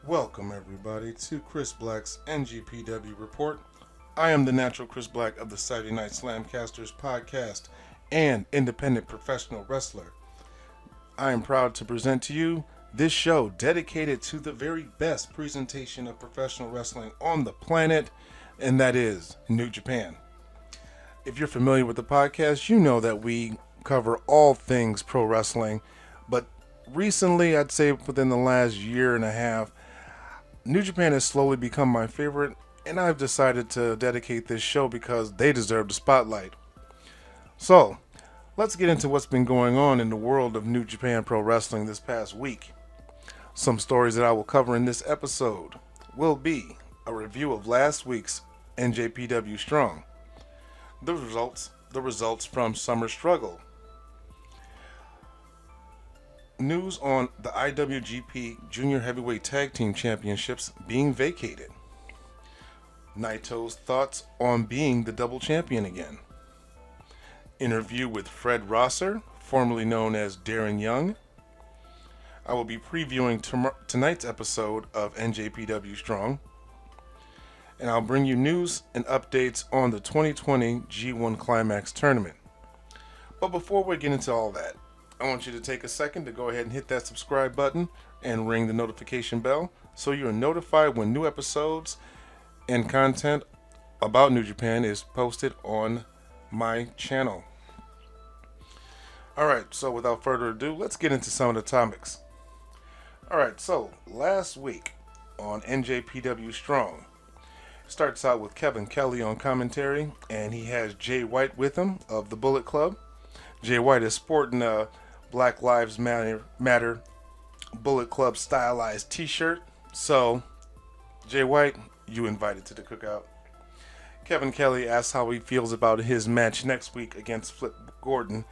Welcome, everybody, to Chris Black's NJPW report. I am the natural Chris Black of the Saturday Night SlamCasters Podcast and independent professional wrestler. I am proud to present to you this show dedicated to the very best presentation of professional wrestling on the planet, and that is New Japan. If you're familiar with the podcast, you know that we cover all things pro wrestling, but recently, I'd say within the last year and a half, New Japan has slowly become my favorite, and I've decided to dedicate this show because they deserve the spotlight. So, let's get into what's been going on in the world of New Japan Pro Wrestling this past week. Some stories that I will cover in this episode will be a review of last week's NJPW Strong, the results from Summer Struggle, news on the IWGP Junior Heavyweight Tag Team Championships being vacated, Naito's thoughts on being the double champion again, interview with Fred Rosser, formerly known as Darren Young. I will be previewing tonight's episode of NJPW Strong, and I'll bring you news and updates on the 2020 G1 Climax tournament. But before we get into all that, I want you to take a second to go ahead and hit that subscribe button and ring the notification bell so you're notified when new episodes and content about New Japan is posted on my channel. Alright, so without further ado, let's get into some of the topics. Alright, so last week on NJPW Strong, starts out with Kevin Kelly on commentary, and he has Jay White with him of the Bullet Club. Jay White is sporting a Black Lives Matter Bullet Club stylized t-shirt. So, Jay White, you invited to the cookout. Kevin Kelly asks how he feels about his match next week against Flip Gordon.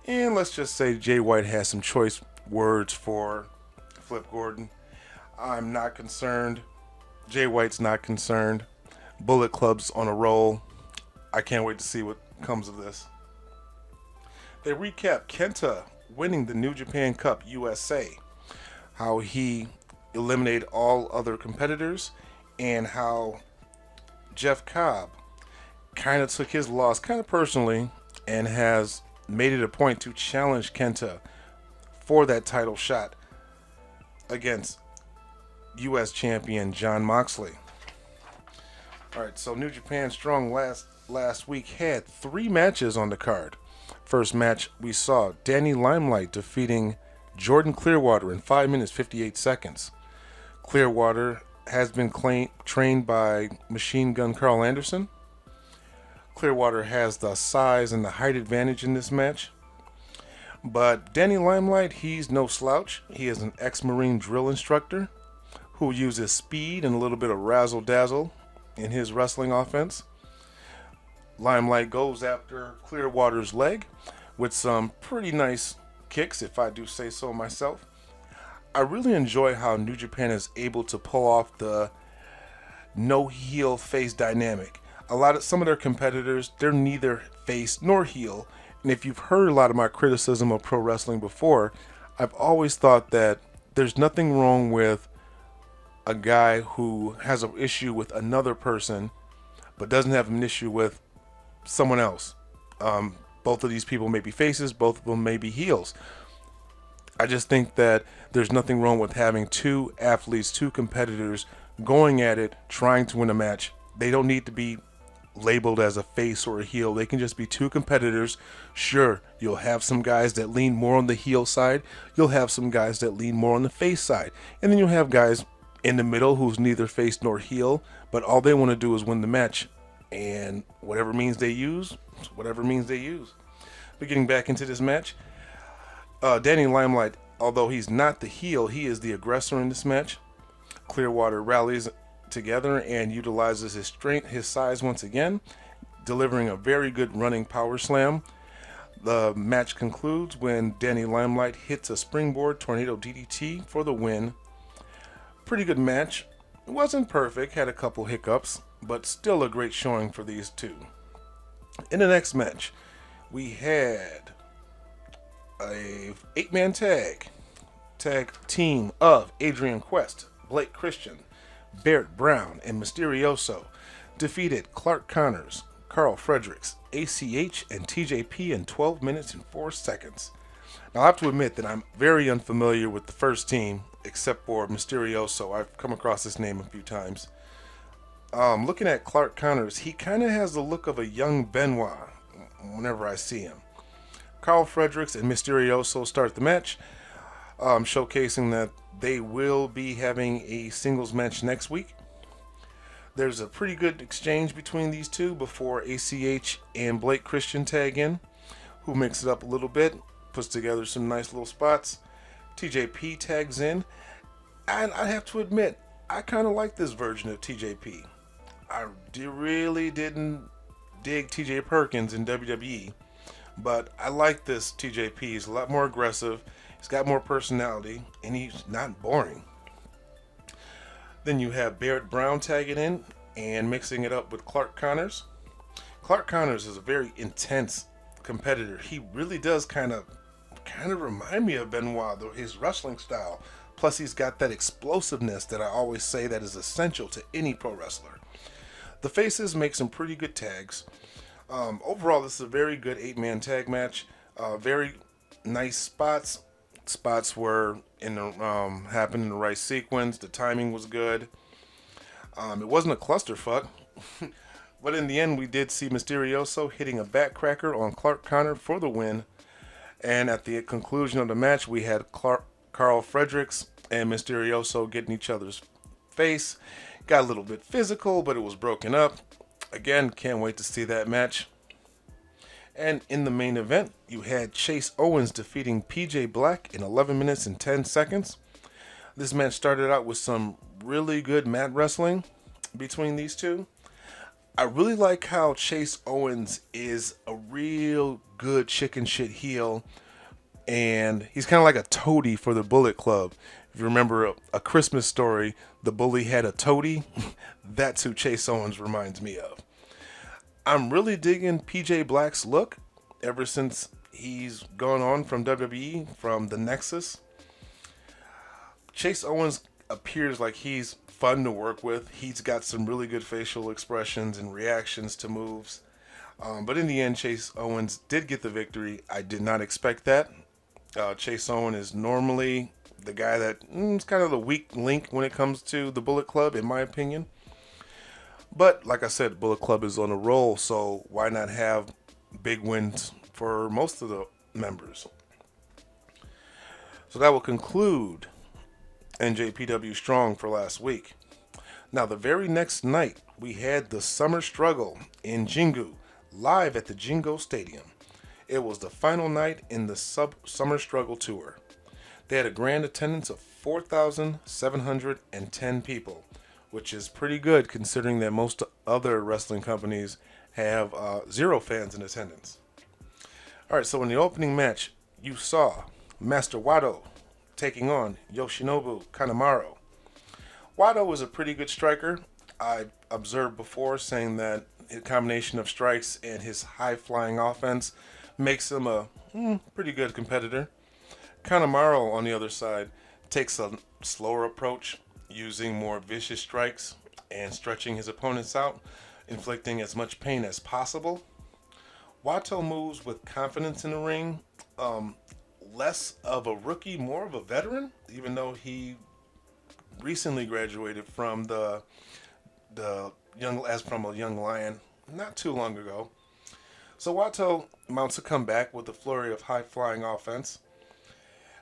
And let's just say Jay White has some choice words for Flip Gordon. I'm not concerned. Jay White's not concerned. Bullet Club's on a roll. I can't wait to see what comes of this. They recap Kenta winning the New Japan Cup USA, how he eliminated all other competitors, and how Jeff Cobb kind of took his loss kind of personally and has made it a point to challenge Kenta for that title shot against US champion Jon Moxley. Alright, so New Japan Strong last week had 3 matches on the card. First match, we saw Danny Limelight defeating Jordan Clearwater in 5 minutes 58 seconds. Clearwater has been trained by Machine Gun Carl Anderson. Clearwater has the size and the height advantage in this match. But Danny Limelight, he's no slouch. He is an ex-Marine drill instructor who uses speed and a little bit of razzle-dazzle in his wrestling offense. Limelight goes after Clearwater's leg with some pretty nice kicks, if I do say so myself. I really enjoy how New Japan is able to pull off the no heel face dynamic. Some of their competitors, they're neither face nor heel. And if you've heard a lot of my criticism of pro wrestling before, I've always thought that there's nothing wrong with a guy who has an issue with another person but doesn't have an issue with someone else. Both of these people may be faces, both of them may be heels. I just think that there's nothing wrong with having 2 athletes, 2 competitors going at it, trying to win a match. They don't need to be labeled as a face or a heel. They can just be 2 competitors. Sure, you'll have some guys that lean more on the heel side. You'll have some guys that lean more on the face side. And then you'll have guys in the middle who's neither face nor heel, but all they want to do is win the match. And whatever means they use. But getting back into this match, Danny Limelight, although he's not the heel, he is the aggressor in this match. Clearwater rallies together and utilizes his strength, his size once again, delivering a very good running power slam. The match concludes when Danny Limelight hits a springboard tornado DDT for the win. Pretty good match. It wasn't perfect, had a couple hiccups, but still a great showing for these 2. In the next match, we had a 8-man tag team of Adrian Quest Blake Christian, Barrett Brown, and Mysterioso defeated Clark Connors, Carl Fredericks, ACH, and TJP in 12 minutes and 4 seconds. Now, I have to admit that I'm very unfamiliar with the first team, except for Mysterioso. I've come across this name a few times. Looking at Clark Connors, he kind of has the look of a young Benoit whenever I see him. Carl Fredericks and Mysterioso start the match, showcasing that they will be having a singles match next week. There's a pretty good exchange between these two before ACH and Blake Christian tag in, who mix it up a little bit, puts together some nice little spots. TJP tags in, and I have to admit, I kind of like this version of TJP. I really didn't dig TJ Perkins in WWE, but I like this TJP. He's a lot more aggressive, he's got more personality, and he's not boring. Then you have Barrett Brown tagging in and mixing it up with Clark Connors. Clark Connors is a very intense competitor. He really does kind of remind me of Benoit, though, his wrestling style. Plus, he's got that explosiveness that I always say that is essential to any pro wrestler. The faces make some pretty good tags. Overall, this is a very good 8-man tag match. Very nice spots. Spots were happened in the right sequence. The timing was good. It wasn't a clusterfuck. But in the end, we did see Mysterioso hitting a backcracker on Clark Connor for the win. And at the conclusion of the match, we had Carl Fredericks and Mysterioso getting each other's face. Got a little bit physical, but it was broken up. Again, can't wait to see that match. And in the main event, you had Chase Owens defeating PJ Black in 11 minutes and 10 seconds. This match started out with some really good mat wrestling between these two. I really like how Chase Owens is a real good chicken shit heel, and he's kind of like a toady for the Bullet Club. If you remember A Christmas Story, the bully had a toady. That's who Chase Owens reminds me of. I'm really digging PJ Black's look ever since he's gone on from WWE, from the Nexus. Chase Owens appears like he's fun to work with. He's got some really good facial expressions and reactions to moves. But in the end, Chase Owens did get the victory. I did not expect that. Chase Owens is normally the guy that is kind of the weak link when it comes to the Bullet Club, in my opinion. But like I said, Bullet Club is on a roll, so why not have big wins for most of the members? So that will conclude NJPW Strong for last week. Now, the very next night, we had the Summer Struggle in Jingu, live at the Jingo Stadium. It was the final night in the Summer Struggle Tour. They had a grand attendance of 4,710 people, which is pretty good considering that most other wrestling companies have 0 fans in attendance. Alright, so in the opening match, you saw Master Wato taking on Yoshinobu Kanemaru. Wato is a pretty good striker. I observed before saying that a combination of strikes and his high-flying offense makes him a pretty good competitor. Kanemaru, on the other side, takes a slower approach, using more vicious strikes and stretching his opponents out, inflicting as much pain as possible. Wato moves with confidence in the ring, less of a rookie, more of a veteran, even though he recently graduated from a young lion not too long ago. So Wato mounts a comeback with a flurry of high-flying offense.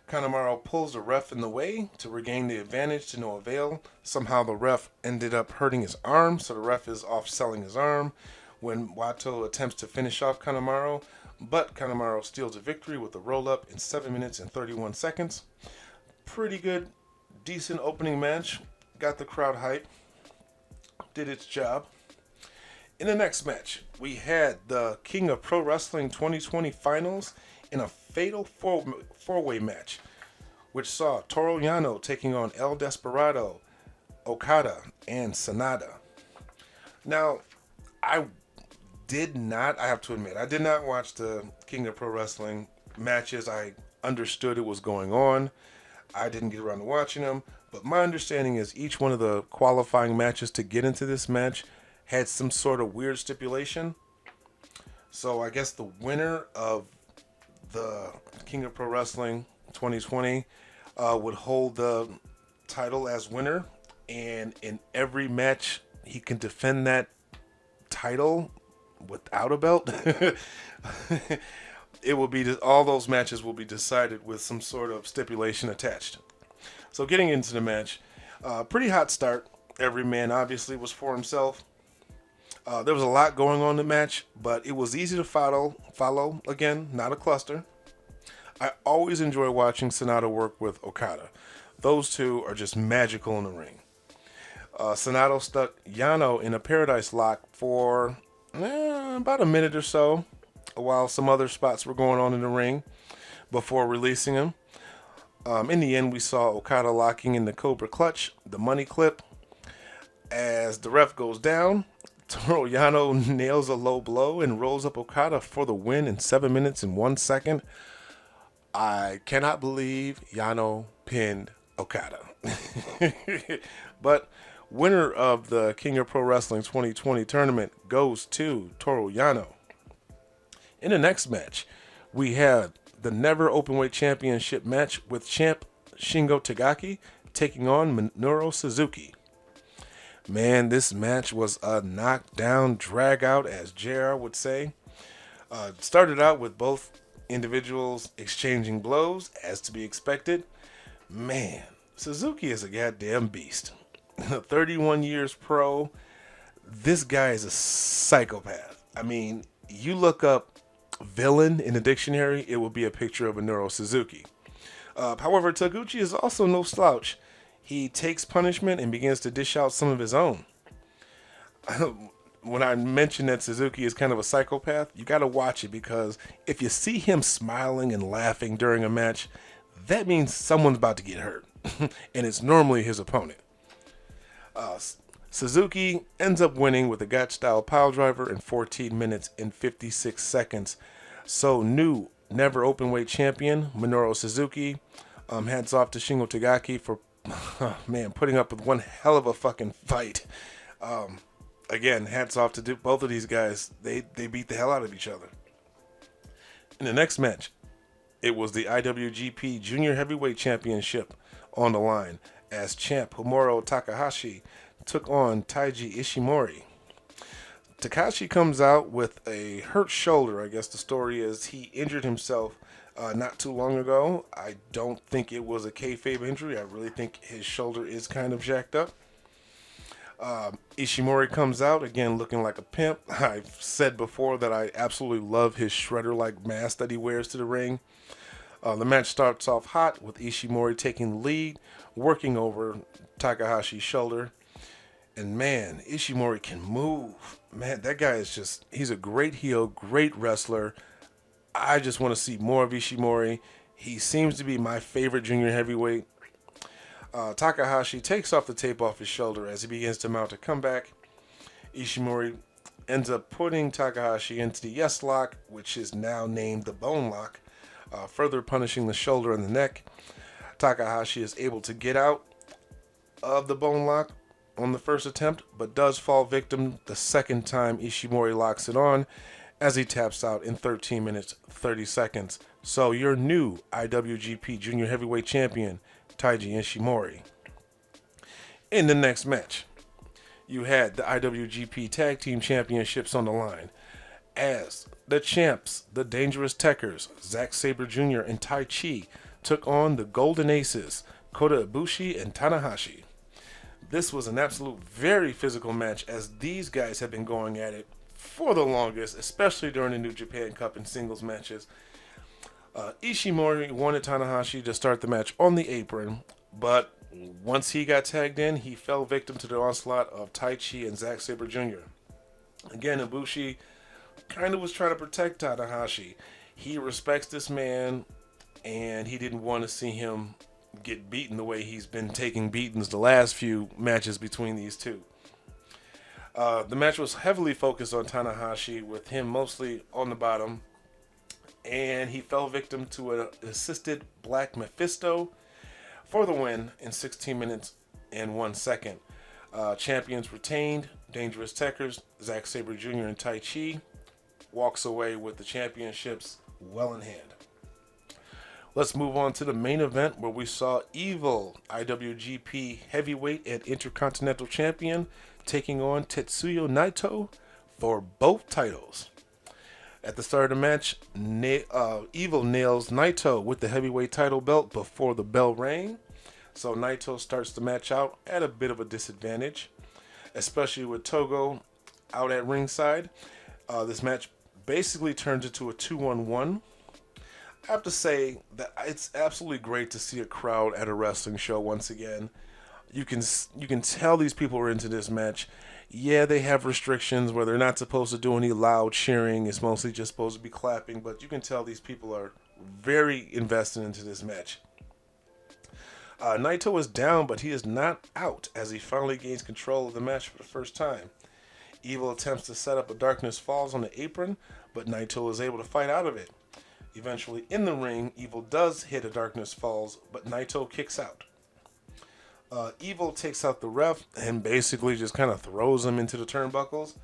Kanemaru pulls the ref in the way to regain the advantage to no avail. Somehow the ref ended up hurting his arm, so the ref is off-selling his arm when Wato attempts to finish off Kanemaru, but Kanemaru steals a victory with a roll-up in 7 minutes and 31 seconds. Pretty good, decent opening match. Got the crowd hype. Did its job. In the next match, we had the King of Pro Wrestling 2020 Finals in a fatal four-way match, which saw Toru Yano taking on El Desperado, Okada, and Sanada. Now, I have to admit, I did not watch the King of Pro Wrestling matches. I understood it was going on. I didn't get around to watching them, But my understanding is each one of the qualifying matches to get into this match had some sort of weird stipulation. So I guess the winner of the King of Pro Wrestling 2020 would hold the title as winner. And in every match, he can defend that title without a belt. It will be, all those matches will be decided with some sort of stipulation attached. So getting into the match, pretty hot start. Every man obviously was for himself. There was a lot going on in the match, but it was easy to follow. Again, not a cluster. I always enjoy watching Sonata work with Okada. Those two are just magical in the ring. Sonata stuck Yano in a paradise lock for about a minute or so, while some other spots were going on in the ring before releasing him. In the end, we saw Okada locking in the Cobra Clutch, the money clip. As the ref goes down, Toru Yano nails a low blow and rolls up Okada for the win in 7 minutes and 1 second. I cannot believe Yano pinned Okada. But winner of the King of Pro Wrestling 2020 tournament goes to Toru Yano. In the next match, we had the Never Openweight Championship match with champ Shingo Takagi taking on Minoru Suzuki. Man, this match was a knockdown, drag out, as JR would say. Started out with both individuals exchanging blows, as to be expected. Man, Suzuki is a goddamn beast. 31 years pro. This guy is a psychopath. I mean, you look up villain in the dictionary, it will be a picture of Minoru Suzuki. However, Taguchi is also no slouch. He takes punishment and begins to dish out some of his own. When I mention that Suzuki is kind of a psychopath, you got to watch it, because if you see him smiling and laughing during a match, that means someone's about to get hurt, and it's normally his opponent. Suzuki ends up winning with a Gotch-style piledriver in 14 minutes and 56 seconds. So new Never Openweight champion Minoru Suzuki. Hats off to Shingo Takagi for putting up with one hell of a fucking fight. Again, hats off to both of these guys. They beat the hell out of each other. In the next match, it was the IWGP Junior Heavyweight Championship on the line, as champ Hiromu Takahashi took on Taiji Ishimori. Takahashi comes out with a hurt shoulder. I guess the story is he injured himself not too long ago. I don't think it was a kayfabe injury. I really think his shoulder is kind of jacked up. Ishimori comes out, again looking like a pimp. I've said before that I absolutely love his shredder-like mask that he wears to the ring. The match starts off hot with Ishimori taking the lead, working over Takahashi's shoulder. And man, Ishimori can move. Man, that guy is just, he's a great heel, great wrestler. I just want to see more of Ishimori. He seems to be my favorite junior heavyweight. Takahashi takes off the tape off his shoulder as he begins to mount a comeback. Ishimori ends up putting Takahashi into the yes lock, which is now named the bone lock, further punishing the shoulder and the neck. Takahashi is able to get out of the bone lock on the first attempt, but does fall victim the second time Ishimori locks it on, as he taps out in 13 minutes 30 seconds. So your new IWGP Junior Heavyweight Champion, Taiji Ishimori. In the next match, you had the IWGP Tag Team Championships on the line, as the champs, the Dangerous Tekkers, Zack Sabre Jr. and Tai Chi, took on the Golden Aces, Kota Ibushi and Tanahashi. This was an absolute very physical match, as these guys have been going at it for the longest, especially during the New Japan Cup and singles matches. Ishimori wanted Tanahashi to start the match on the apron, but once he got tagged in, he fell victim to the onslaught of Tai Chi and Zack Sabre Jr. Again, Ibushi kind of was trying to protect Tanahashi. He respects this man, and he didn't want to see him get beaten the way he's been taking beatings the last few matches between these two. The match was heavily focused on Tanahashi, with him mostly on the bottom, and he fell victim to an assisted Black Mephisto. for the win in 16 minutes and 1 second. Champions retained. Dangerous Techers, Zack Sabre Jr. and Tai Chi walks away with the championships well in hand. Let's move on to the main event where we saw Evil, IWGP Heavyweight and Intercontinental Champion, taking on Tetsuya Naito for both titles. At the start of the match, Evil nails Naito with the heavyweight title belt before the bell rang. So Naito starts the match out at a bit of a disadvantage, especially with Togo out at ringside. This match basically turns into a 2-on-1. I have to say that it's absolutely great to see a crowd at a wrestling show once again. You can tell these people are into this match. Yeah, they have restrictions where they're not supposed to do any loud cheering. It's mostly just supposed to be clapping, but you can tell these people are very invested into this match. Naito is down, but he is not out as he finally gains control of the match for the first time. Evil attempts to set up a Darkness Falls on the apron, but Naito is able to fight out of it. Eventually, in the ring, Evil does hit a Darkness Falls, but Naito kicks out. Evil takes out the ref and basically just kind of throws him into the turnbuckles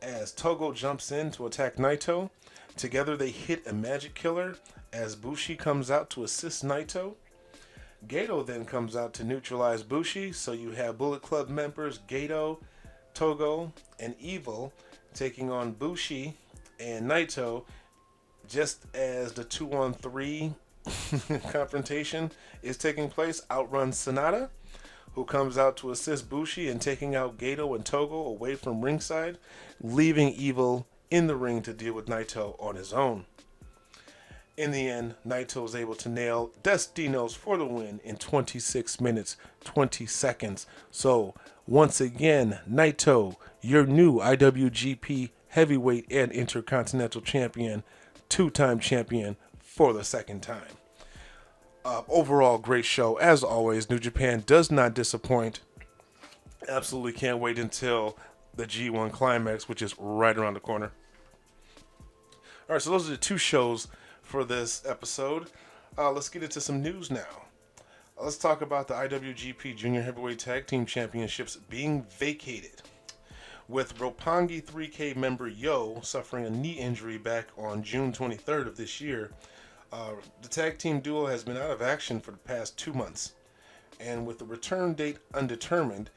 as Togo jumps in to attack Naito. Together, they hit a Magic Killer as Bushi comes out to assist Naito. Gato then comes out to neutralize Bushi, so you have Bullet Club members Gato, Togo, and Evil taking on Bushi and Naito. Just as the 2-on-3 confrontation is taking place, outruns Sonata, who comes out to assist Bushi in taking out Gato and Togo away from ringside, leaving Evil in the ring to deal with Naito on his own. In the end, Naito is able to nail Destinos for the win in 26 minutes, 20 seconds. So, once again, Naito, your new IWGP Heavyweight and Intercontinental Champion, two-time champion for the second time. Overall, great show. As always, New Japan does not disappoint. Absolutely can't wait until the G1 Climax, which is right around the corner. All right, so those are the two shows for this episode. Let's get into some news now. Let's talk about the IWGP Junior Heavyweight Tag Team Championships being vacated, with Roppongi 3K member Yo suffering a knee injury back on June 23rd of this year. The tag team duo has been out of action for the past 2 months, and with the return date undetermined,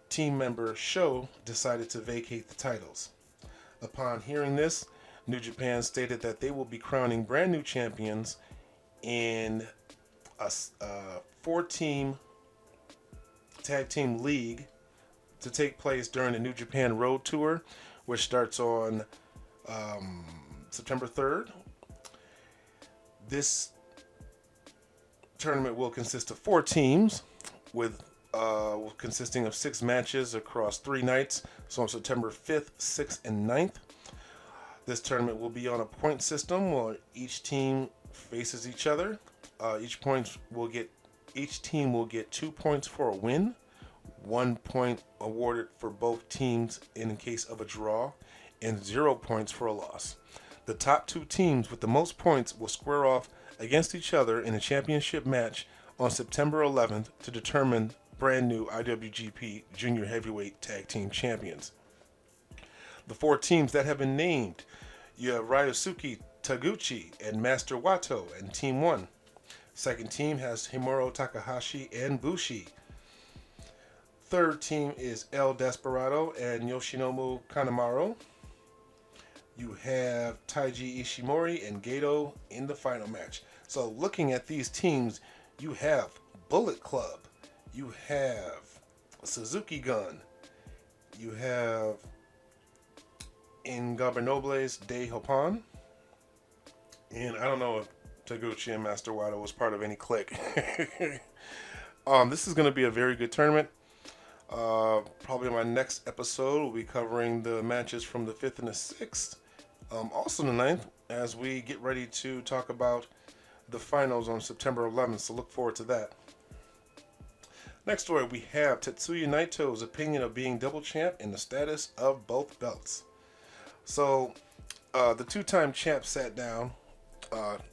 team member Sho decided to vacate the titles. Upon hearing this, New Japan stated that they will be crowning brand new champions in a 4-team tag team league to take place during the New Japan Road Tour, which starts on September 3rd. This tournament will consist of 4 teams, with consisting of 6 matches across 3 nights. So on September 5th, 6th, and 9th. This tournament will be on a point system where each team faces each other. Each team will get 2 points for a win, 1 point awarded for both teams in case of a draw, and 0 points for a loss. The top 2 teams with the most points will square off against each other in a championship match on September 11th to determine brand new IWGP Junior Heavyweight Tag Team Champions. The 4 teams that have been named, you have Ryosuke Taguchi and Master Wato and Team 1. Second team has Himuro Takahashi and Bushi. Third team is El Desperado and Yoshinobu Kanemaru. You have Taiji Ishimori and Gato in the final match. So looking at these teams, you have Bullet Club, you have Suzuki Gun, you have Ingobernables de Japón, and I don't know if Taguchi and Master Wato was part of any clique. This is going to be a very good tournament. Probably my next episode will be covering the matches from the 5th and the 6th. Also the 9th, as we get ready to talk about the finals on September 11th, so look forward to that. Next story, we have Tetsuya Naito's opinion of being double champ and the status of both belts. So, the 2-time champ sat down.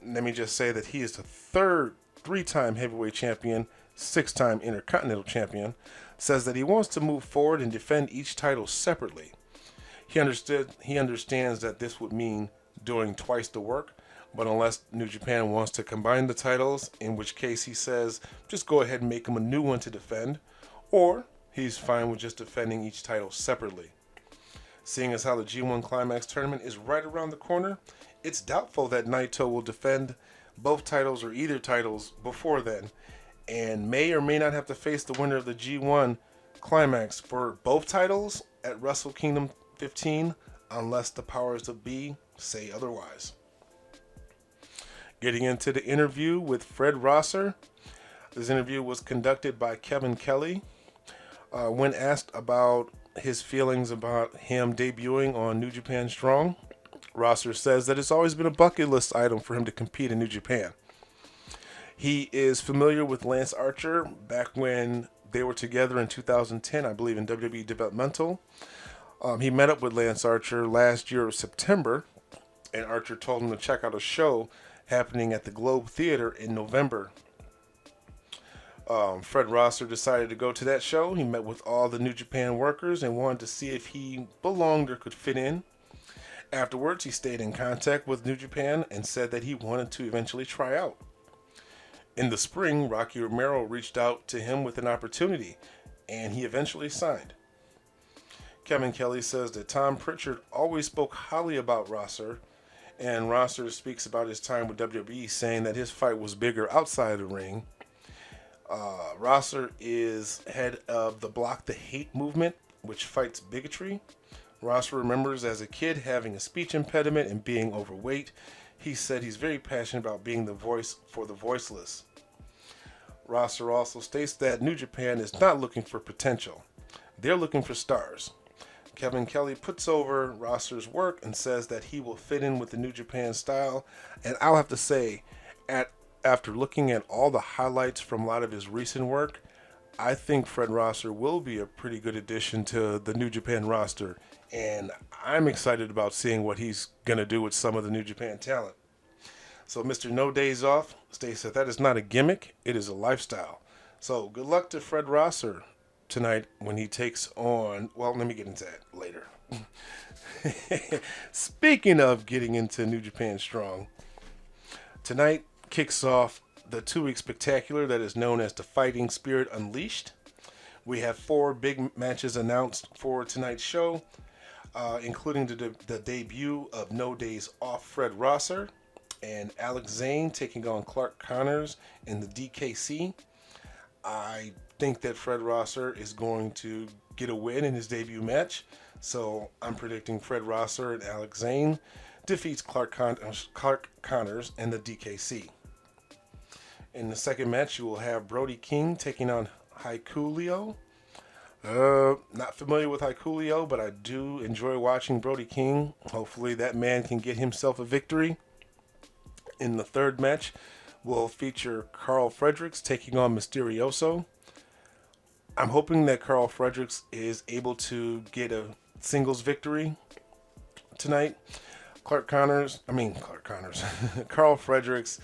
Let me just say that he is the 3rd 3-time heavyweight champion six-time Intercontinental Champion, says that he wants to move forward and defend each title separately. He understands that this would mean doing twice the work, but unless New Japan wants to combine the titles, in which case he says just go ahead and make him a new one to defend, or he's fine with just defending each title separately. Seeing as how the G1 Climax tournament is right around the corner, it's doubtful that Naito will defend both titles or either titles before then, and may or may not have to face the winner of the G1 Climax for both titles at Wrestle Kingdom 15, unless the powers that be say otherwise. Getting into the interview with Fred Rosser. This interview was conducted by Kevin Kelly. When asked about his feelings about him debuting on New Japan Strong, Rosser says that it's always been a bucket list item for him to compete in New Japan. He is familiar with Lance Archer back when they were together in 2010, I believe, in WWE Developmental. He met up with Lance Archer last year of September, and Archer told him to check out a show happening at the Globe Theater in November. Fred Rosser decided to go to that show. He met with all the New Japan workers and wanted to see if he belonged or could fit in. Afterwards, he stayed in contact with New Japan and said that he wanted to eventually try out. In the spring, Rocky Romero reached out to him with an opportunity, and he eventually signed. Kevin Kelly says that Tom Pritchard always spoke highly about Rosser, and Rosser speaks about his time with WWE, saying that his fight was bigger outside the ring. Rosser is head of the Block the Hate movement, which fights bigotry. Rosser remembers as a kid having a speech impediment and being overweight. He said he's very passionate about being the voice for the voiceless. Rosser also states that New Japan is not looking for potential. They're looking for stars. Kevin Kelly puts over Rosser's work and says that he will fit in with the New Japan style. And I'll have to say, after looking at all the highlights from a lot of his recent work, I think Fred Rosser will be a pretty good addition to the New Japan roster. And I'm excited about seeing what he's going to do with some of the New Japan talent. So Mr. No Days Off states that is not a gimmick, it is a lifestyle. So good luck to Fred Rosser tonight when he takes on, well, let me get into that later. Speaking of getting into New Japan Strong, tonight kicks off the 2-week spectacular that is known as the Fighting Spirit Unleashed. We have 4 big matches announced for tonight's show, including the debut of No Days Off Fred Rosser and Alex Zane taking on Clark Connors in the DKC. I think that Fred Rosser is going to get a win in his debut match, so I'm predicting Fred Rosser and Alex Zane defeats Clark Connors and the DKC. In the second match, you will have Brody King taking on Haikuleo. Not familiar with Haikuleo, but I do enjoy watching Brody King. Hopefully that man can get himself a victory. In the third match, we'll feature Carl Fredericks taking on Mysterioso. I'm hoping that Carl Fredericks is able to get a singles victory tonight. Carl Fredericks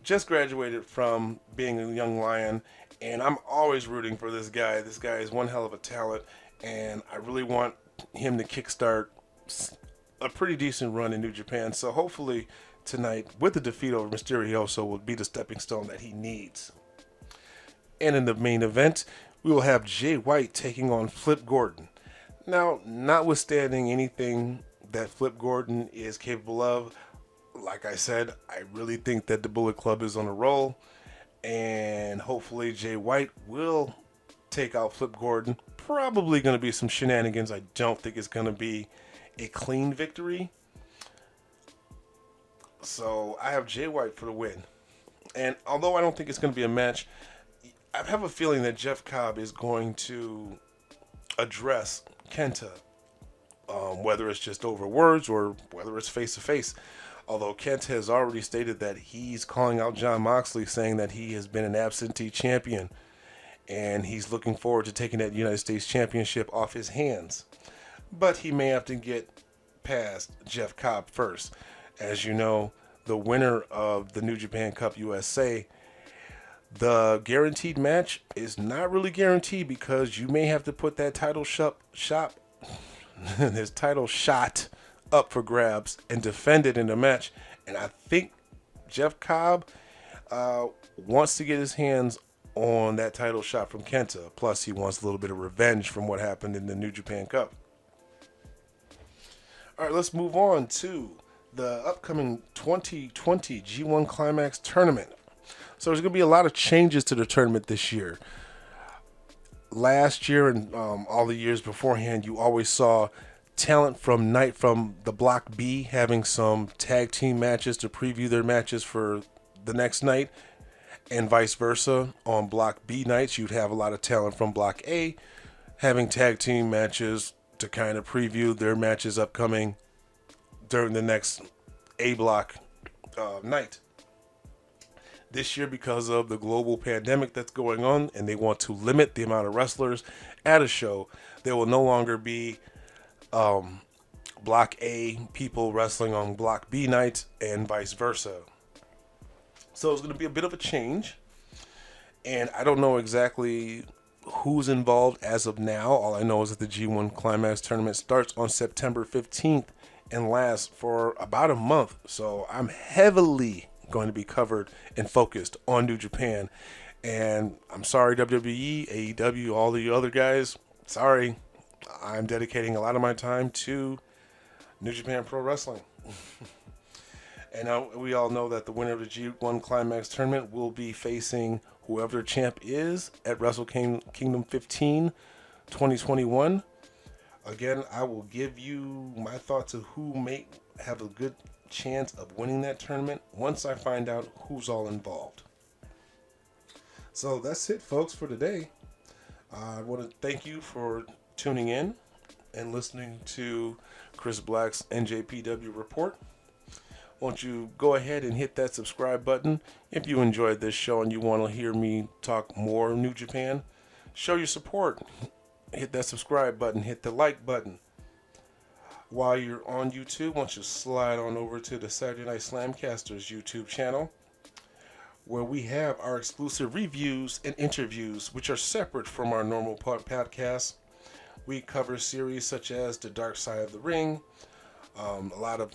just graduated from being a young lion, and I'm always rooting for this guy. This guy is one hell of a talent, and I really want him to kickstart a pretty decent run in New Japan. So hopefully tonight, with the defeat over Mysterioso, will be the stepping stone that he needs. And in the main event, we will have Jay White taking on Flip Gordon. Now, notwithstanding anything that Flip Gordon is capable of, like I said, I really think that the Bullet Club is on a roll, and hopefully Jay White will take out Flip Gordon. Probably going to be some shenanigans. I don't think it's going to be a clean victory. So I have Jay White for the win. And although I don't think it's going to be a match, I have a feeling that Jeff Cobb is going to address Kenta, whether it's just over words or whether it's face-to-face. Although Kenta has already stated that he's calling out Jon Moxley, saying that he has been an absentee champion, and he's looking forward to taking that United States Championship off his hands. But he may have to get past Jeff Cobb first. As you know, the winner of the New Japan Cup USA The guaranteed match is not really guaranteed because you may have to put that his title shot up for grabs and defend it in the match. And I think Jeff Cobb wants to get his hands on that title shot from Kenta. Plus, he wants a little bit of revenge from what happened in the New Japan Cup. All right, let's move on to the upcoming 2020 G1 Climax tournament. So there's going to be a lot of changes to the tournament this year. Last year and all the years beforehand, you always saw talent from the Block B having some tag team matches to preview their matches for the next night, and vice versa. On Block B nights, you'd have a lot of talent from Block A having tag team matches to kind of preview their matches upcoming during the next A block night. This year, because of the global pandemic that's going on, and they want to limit the amount of wrestlers at a show, there will no longer be Block A people wrestling on Block B nights and vice versa. So it's going to be a bit of a change, and I don't know exactly who's involved as of now. All I know is that the G1 Climax tournament starts on September 15th and lasts for about a month. So I'm heavily going to be covered and focused on New Japan. And I'm sorry, WWE, AEW, all the other guys. Sorry, I'm dedicating a lot of my time to New Japan Pro Wrestling. And we all know that the winner of the G1 Climax tournament will be facing whoever the champ is at Wrestle Kingdom 15 2021. Again, I will give you my thoughts of who may have a good chance of winning that tournament once I find out who's all involved. So that's it, folks, for today. I want to thank you for tuning in and listening to Chris Black's NJPW report. Won't you go ahead and hit that subscribe button if you enjoyed this show and you want to hear me talk more New Japan? Show your support. Hit that subscribe button. Hit the like button. While you're on YouTube, won't you slide on over to the Saturday Night SlamCasters YouTube channel, where we have our exclusive reviews and interviews, which are separate from our normal podcasts. We cover series such as The Dark Side of the Ring, a lot of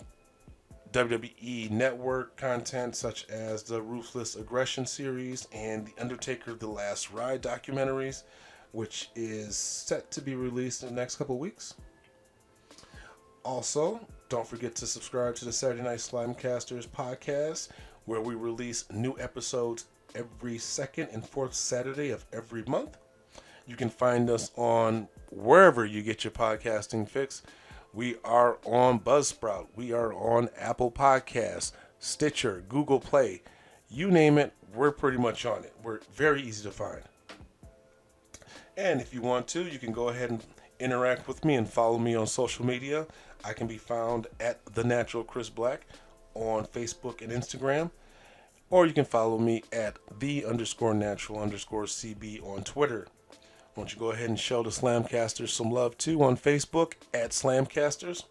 WWE Network content such as the Ruthless Aggression series and The Undertaker The Last Ride documentaries, which is set to be released in the next couple weeks. Also, don't forget to subscribe to the Saturday Night SlamCasters Podcast, where we release new episodes every second and fourth Saturday of every month. You can find us on wherever you get your podcasting fix. We are on Buzzsprout. We are on Apple Podcasts, Stitcher, Google Play. You name it, we're pretty much on it. We're very easy to find. And if you want to, you can go ahead and interact with me and follow me on social media. I can be found at The Natural Chris Black on Facebook and Instagram. Or you can follow me at _natural_CB on Twitter. Why don't you go ahead and show the Slamcasters some love too on Facebook at Slamcasters.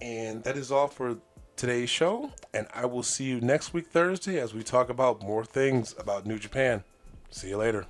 And that is all for today's show. And I will see you next week, Thursday, as we talk about more things about New Japan. See you later.